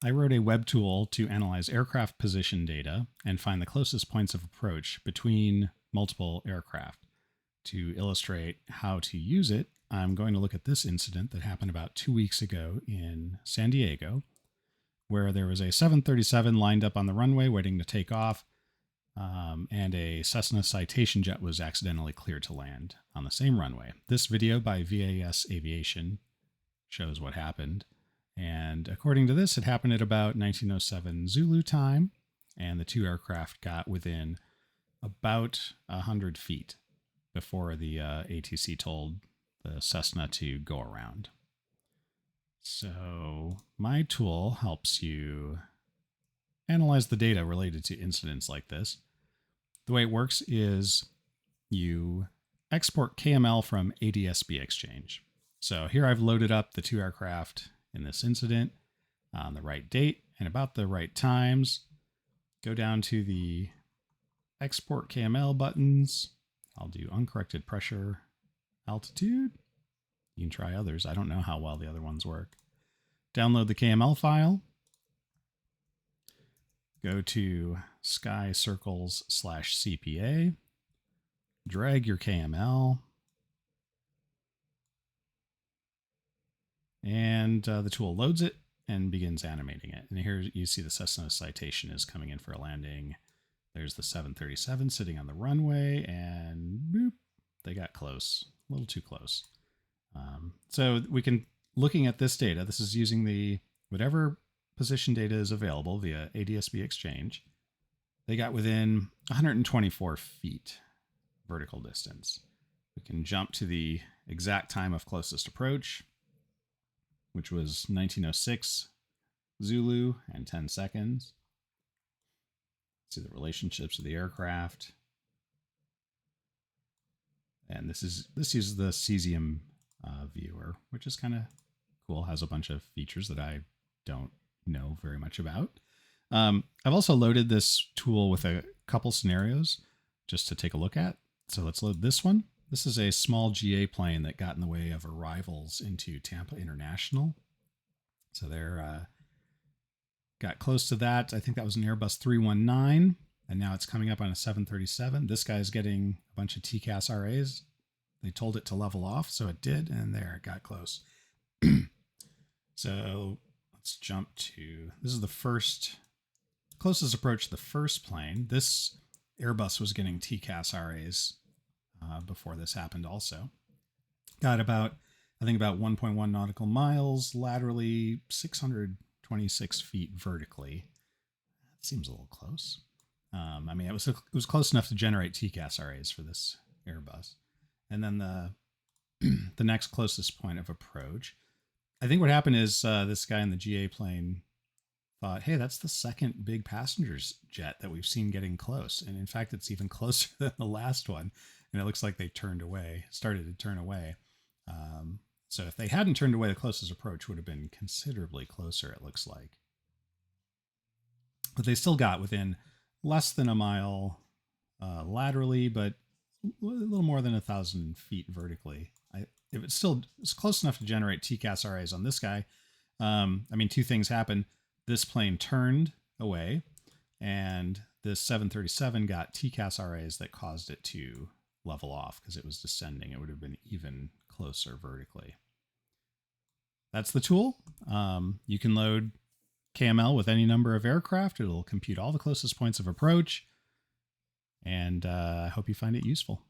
I wrote a web tool to analyze aircraft position data and find the closest points of approach between multiple aircraft. To illustrate how to use it, I'm going to look at this incident that happened about 2 weeks ago in San Diego, where there was a 737 lined up on the runway waiting to take off, and a Cessna Citation jet was accidentally cleared to land on the same runway. This video by VAS Aviation shows what happened. And according to this, it happened at about 1907 Zulu time, and the two aircraft got within about 100 feet before the ATC told the Cessna to go around. So my tool helps you analyze the data related to incidents like this. The way it works is you export KML from adsb exchange. So here I've loaded up the two aircraft in this incident on the right date and about the right times. Go down to the export KML buttons. I'll do uncorrected pressure altitude. You can try others. I don't know how well the other ones work. Download the KML file. Go to Sky Circles/CPA. Drag your KML. And the tool loads it and begins animating it. And here you see the Cessna Citation is coming in for a landing. There's the 737 sitting on the runway, and boop, they got close, a little too close. So we can, looking at this data, this is using the whatever position data is available via adsb exchange. They got within 124 feet vertical distance. We can jump to the exact time of closest approach, which was 1906 Zulu and 10 seconds. See the relationships of the aircraft. And this uses the cesium viewer, which is kind of cool. Has a bunch of features that I don't know very much about. I've also loaded this tool with a couple scenarios just to take a look at. So let's load this one. This is a small GA plane that got in the way of arrivals into Tampa International. So they're got close to that. I think that was an Airbus 319, and now it's coming up on a 737. This guy's getting a bunch of TCAS RAs. They told it to level off, so it did, and there, it got close. So let's jump to, this is the closest approach to the first plane. This Airbus was getting TCAS RAs before this happened also. Got about, I think about 1.1 nautical miles laterally, 626 feet vertically. That seems a little close. I mean, it was close enough to generate TCAS RAs for this Airbus. And then the next closest point of approach, I think what happened is this guy in the GA plane thought, hey, that's the second big passengers jet that we've seen getting close. And in fact, it's even closer than the last one. And it looks like they started to turn away. So if they hadn't turned away, the closest approach would have been considerably closer, it looks like. But they still got within less than a mile laterally, but a little more than 1,000 feet vertically. If it's close enough to generate TCAS RAs on this guy, I mean, two things happened. This plane turned away, and this 737 got TCAS RAs that caused it to level off because it was descending. It would have been even closer vertically. That's the tool. You can load KML with any number of aircraft. It'll compute all the closest points of approach. And I hope you find it useful.